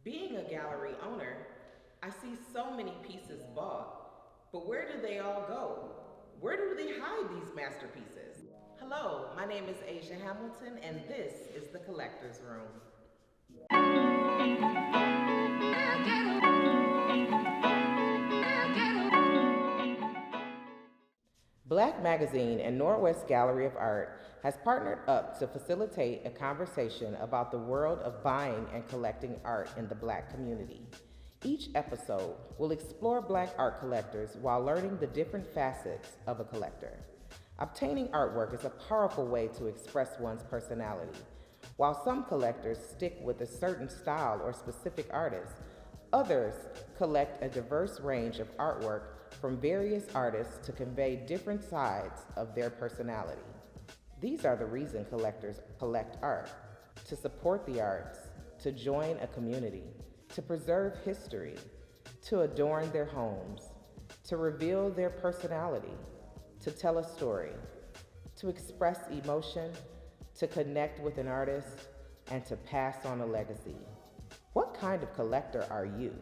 Being a gallery owner, I see so many pieces bought, but where do they all go? Where do they hide these masterpieces? Hello, my name is Asia Hamilton, and this is the Collector's Room. Black Magazine and Northwest Gallery of Art has partnered up to facilitate a conversation about the world of buying and collecting art in the Black community. Each episode will explore Black art collectors while learning the different facets of a collector. Obtaining artwork is a powerful way to express one's personality. While some collectors stick with a certain style or specific artist, others collect a diverse range of artwork from various artists to convey different sides of their personality. These are the reason collectors collect art: to support the arts, to join a community, to preserve history, to adorn their homes, to reveal their personality, to tell a story, to express emotion, to connect with an artist, and to pass on a legacy. What kind of collector are you?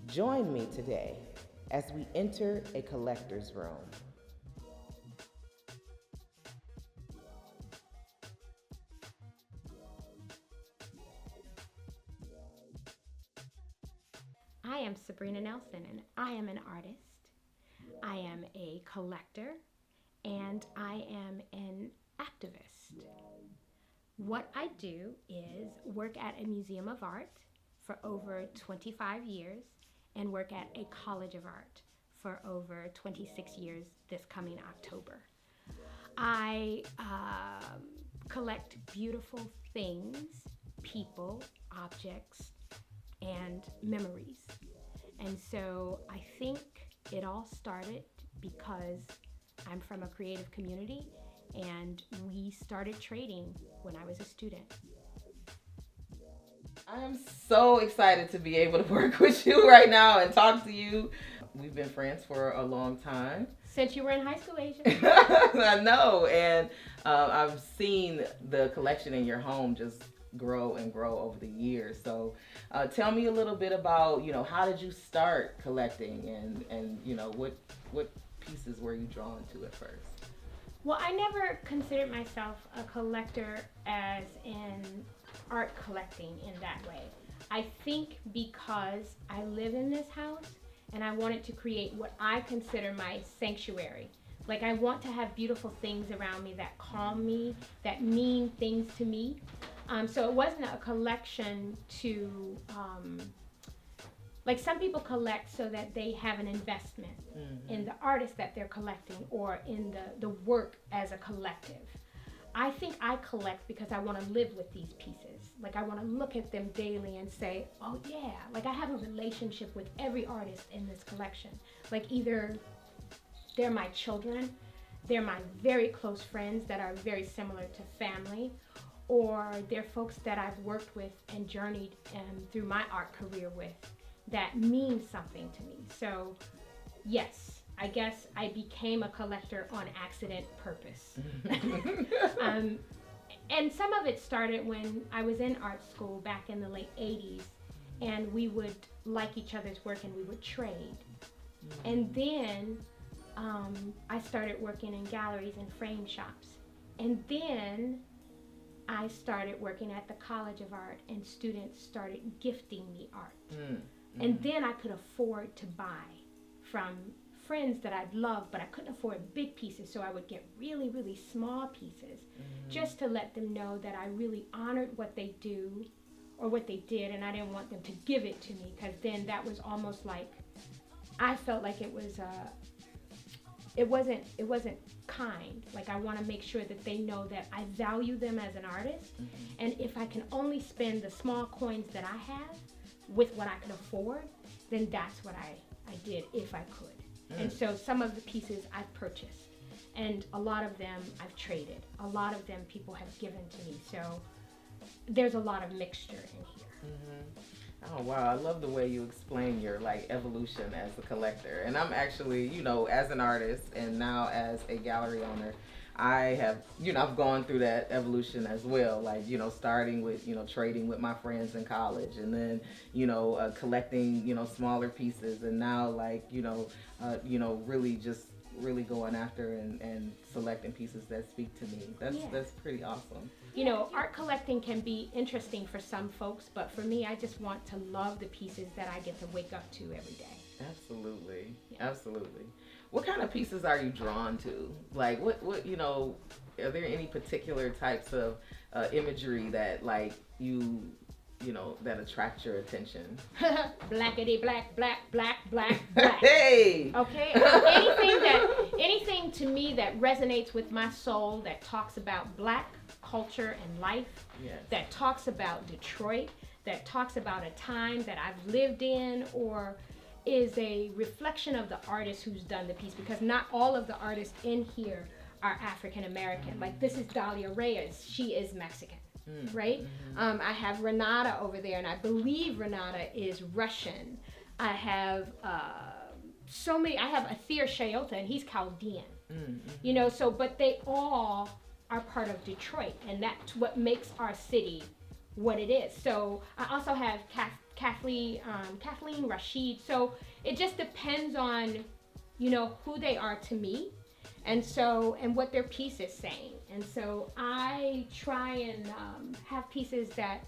Join me today as we enter a collector's room. I am Sabrina Nelson, and I am an artist. I am a collector, and I am an activist. What I do is work at a museum of art for over 25 years and work at a college of art for over 26 years this coming October. I collect beautiful things, people, objects, and memories. And so I think it all started because I'm from a creative community and we started trading when I was a student. I am so excited to be able to work with you right now and talk to you. We've been friends for a long time. Since you were in high school, Asia. I know, and I've seen the collection in your home just grow and grow over the years. So tell me a little bit about, how did you start collecting and what pieces were you drawn to at first? Well, I never considered myself a collector as in art collecting in that way. I think because I live in this house and I wanted to create what I consider my sanctuary. Like, I want to have beautiful things around me that calm me, that mean things to me. So it wasn't a collection to, like some people collect so that they have an investment in the artist that they're collecting or in the work as a collective. I think I collect because I want to live with these pieces. Like, I want to look at them daily and say, oh yeah, like I have a relationship with every artist in this collection. Like, either they're my children, they're my very close friends that are very similar to family, or they're folks that I've worked with and journeyed through my art career with that mean something to me. So yes, I guess I became a collector on accident purpose. And some of it started when I was in art school back in the late 80s, and we would like each other's work and we would trade. And then I started working in galleries and frame shops. And then I started working at the College of Art and students started gifting me art. And then I could afford to buy from friends that I'd love, but I couldn't afford big pieces, so I would get really, really small pieces just to let them know that I really honored what they do or what they did, and I didn't want them to give it to me, because then that was almost like, I felt like it wasn't kind. Like, I want to make sure that they know that I value them as an artist, and if I can only spend the small coins that I have with what I could afford, then that's what I did if I could. And so some of the pieces I've purchased, and a lot of them I've traded. A lot of them people have given to me. So there's a lot of mixture in here. Oh wow, I love the way you explain your evolution as a collector. And I'm actually, as an artist and now as a gallery owner, I have, I've gone through that evolution as well. Like, starting with, trading with my friends in college, and then, collecting, smaller pieces, and now like, really just really going after and selecting pieces that speak to me. That's pretty awesome. Art collecting can be interesting for some folks, but for me, I just want to love the pieces that I get to wake up to every day. Absolutely. Yeah. Absolutely. What kind of pieces are you drawn to? Like, what, are there any particular types of imagery that, like, that attract your attention? Blackity black, black, black, black, black. Hey! Okay? Anything to me that resonates with my soul, that talks about black culture and life, yes. That talks about Detroit, that talks about a time that I've lived in, or is a reflection of the artist who's done the piece, because not all of the artists in here are African American. Like, this is Dahlia Reyes. She is Mexican, right? Mm-hmm. I have Renata over there, and I believe Renata is Russian. I have so many. I have Athir Shayota, and he's Chaldean. Mm-hmm. So, but they all are part of Detroit, and that's what makes our city what it is. So I also have Kathleen Rashid. So it just depends on, who they are to me, and what their piece is saying. And so I try and have pieces that,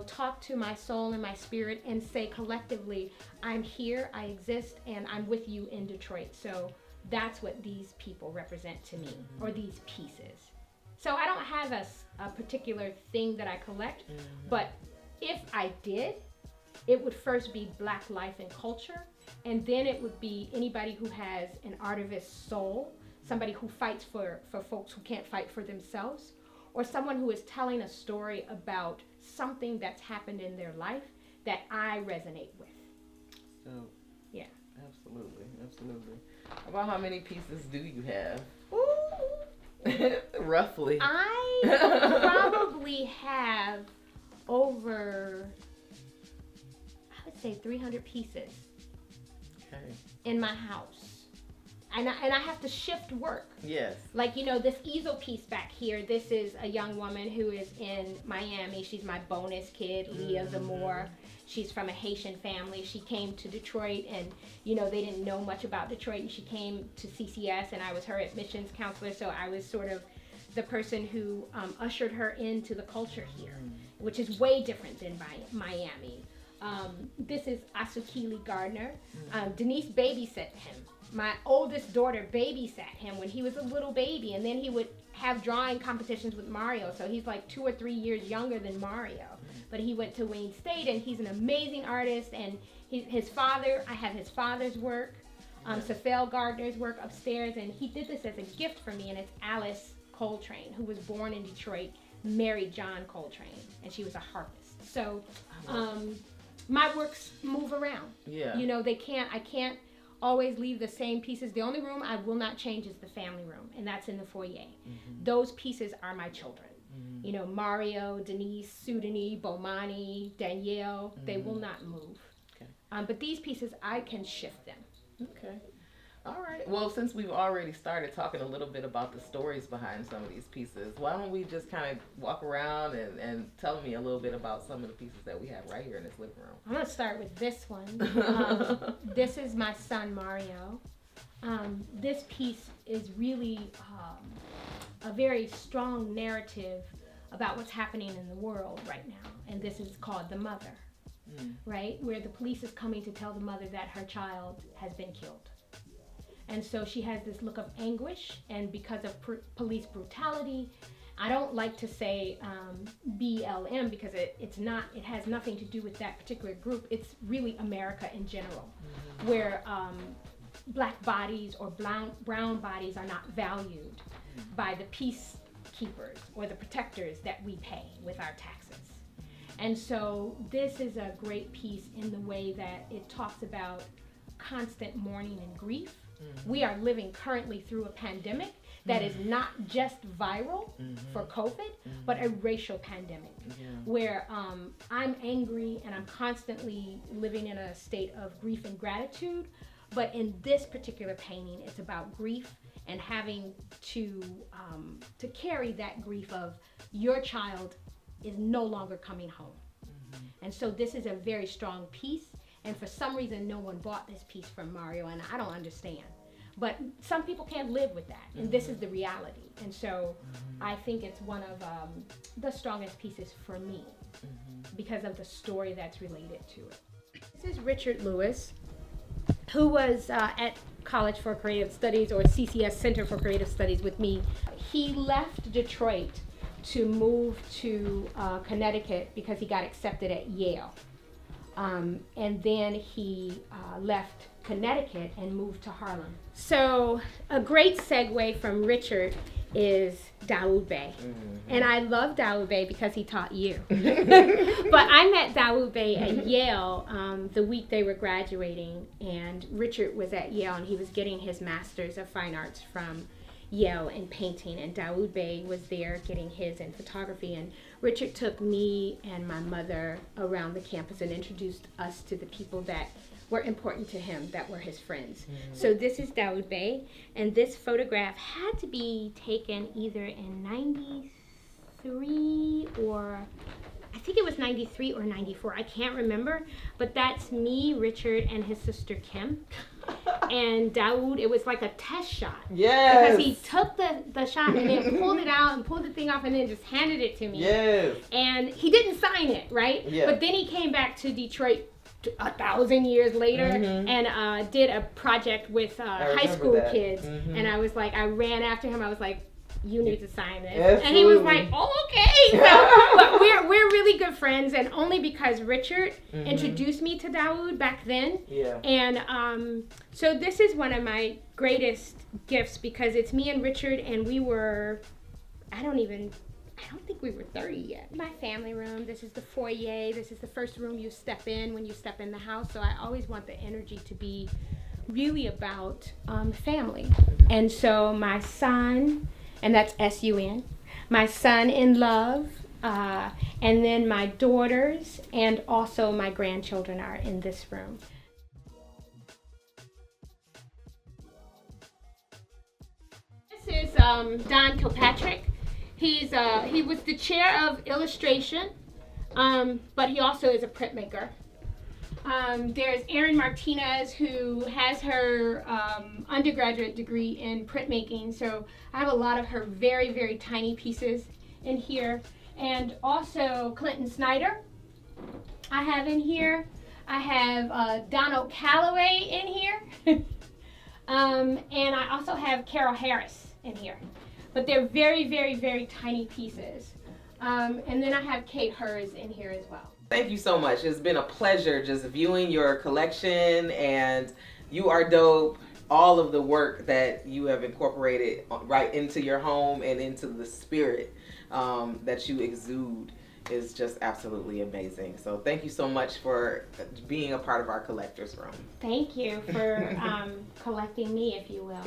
talk to my soul and my spirit and say collectively, I'm here, I exist, and I'm with you in Detroit. So that's what these people represent to me, or these pieces. So I don't have a particular thing that I collect, but if I did, it would first be Black life and culture, and then it would be anybody who has an artivist soul, somebody who fights for folks who can't fight for themselves, or someone who is telling a story about something that's happened in their life that I resonate with. So, yeah. Absolutely. About how many pieces do you have? Ooh. Roughly. I probably have over, I would say 300 pieces. Okay. In my house. And I have to shift work. Yes. Like, this easel piece back here, this is a young woman who is in Miami. She's my bonus kid, Leah Zamore. She's from a Haitian family. She came to Detroit, and, they didn't know much about Detroit, and she came to CCS, and I was her admissions counselor, so I was sort of the person who ushered her into the culture here, which is way different than Miami. This is Asukili Gardner. Denise babysat him. My oldest daughter babysat him when he was a little baby, and then he would have drawing competitions with Mario. So he's like 2 or 3 years younger than Mario. But he went to Wayne State, and he's an amazing artist. And his father, I have his father's work, Safel Gardner's work upstairs, and he did this as a gift for me, and it's Alice Coltrane, who was born in Detroit, married John Coltrane, and she was a harpist. So my works move around. Yeah. I can't always leave the same pieces. The only room I will not change is the family room, and that's in the foyer. Mm-hmm. Those pieces are my children. Mm-hmm. Mario, Denise, Sudani, Bomani, Danielle, they will not move. Okay. But these pieces, I can shift them. Okay. All right. Well, since we've already started talking a little bit about the stories behind some of these pieces, why don't we just kind of walk around and tell me a little bit about some of the pieces that we have right here in this living room? I'm going to start with this one. This is my son, Mario. This piece is really a very strong narrative about what's happening in the world right now. And this is called The Mother, right? Where the police is coming to tell the mother that her child has been killed. And so she has this look of anguish, and because of police brutality, I don't like to say BLM because it has nothing to do with that particular group. It's really America in general, where black bodies or brown bodies are not valued by the peacekeepers or the protectors that we pay with our taxes. And so this is a great piece in the way that it talks about constant mourning and grief. We are living currently through a pandemic that is not just viral for COVID, but a racial pandemic where I'm angry and I'm constantly living in a state of grief and gratitude. But in this particular painting, it's about grief and having to carry that grief of your child is no longer coming home. And so this is a very strong piece, and for some reason no one bought this piece from Mario, and I don't understand. But some people can't live with that, and this is the reality. And so I think it's one of the strongest pieces for me because of the story that's related to it. This is Richard Lewis, who was at College for Creative Studies, or CCS, Center for Creative Studies, with me. He left Detroit to move to Connecticut because he got accepted at Yale. And then he left Connecticut and moved to Harlem. So a great segue from Richard is Dawoud Bey. And I love Dawoud Bey because he taught you. But I met Dawoud Bey at Yale the week they were graduating, and Richard was at Yale and he was getting his Master's of Fine Arts from Yale in painting, and Dawoud Bey was there getting his in photography, and Richard took me and my mother around the campus and introduced us to the people that were important to him, that were his friends. So this is Dawoud Bey, and this photograph had to be taken either in 93 or I think it was 93 or 94, I can't remember, but that's me, Richard, and his sister Kim. And Dawoud, it was like a test shot. Yes. Because he took the shot and then pulled it out and pulled the thing off and then just handed it to me. Yes. And he didn't sign it, right? Yeah. But then he came back to Detroit 1,000 years later and did a project with high school kids. And I was like, I ran after him. I was like, you need to sign this. Absolutely. And he was like, oh, okay. So, but we're really good friends, and only because Richard introduced me to Dawoud back then. Yeah. And so this is one of my greatest gifts because it's me and Richard, and we were, I don't think we were 30 yet. My family room, this is the foyer, this is the first room you step in when you step in the house. So I always want the energy to be really about family. And so my son, and that's S-U-N, my son in love, and then my daughters and also my grandchildren are in this room. This is Don Kilpatrick. He was the chair of illustration, but he also is a printmaker. There's Erin Martinez, who has her undergraduate degree in printmaking, so I have a lot of her very, very tiny pieces in here. And also Clinton Snyder I have in here. I have Donald Calloway in here. And I also have Carol Harris in here. But they're very, very, very tiny pieces. And then I have Kate Hers in here as well. Thank you so much. It's been a pleasure just viewing your collection, and you are dope. All of the work that you have incorporated right into your home and into the spirit that you exude is just absolutely amazing. So thank you so much for being a part of our collector's room. Thank you for collecting me, if you will.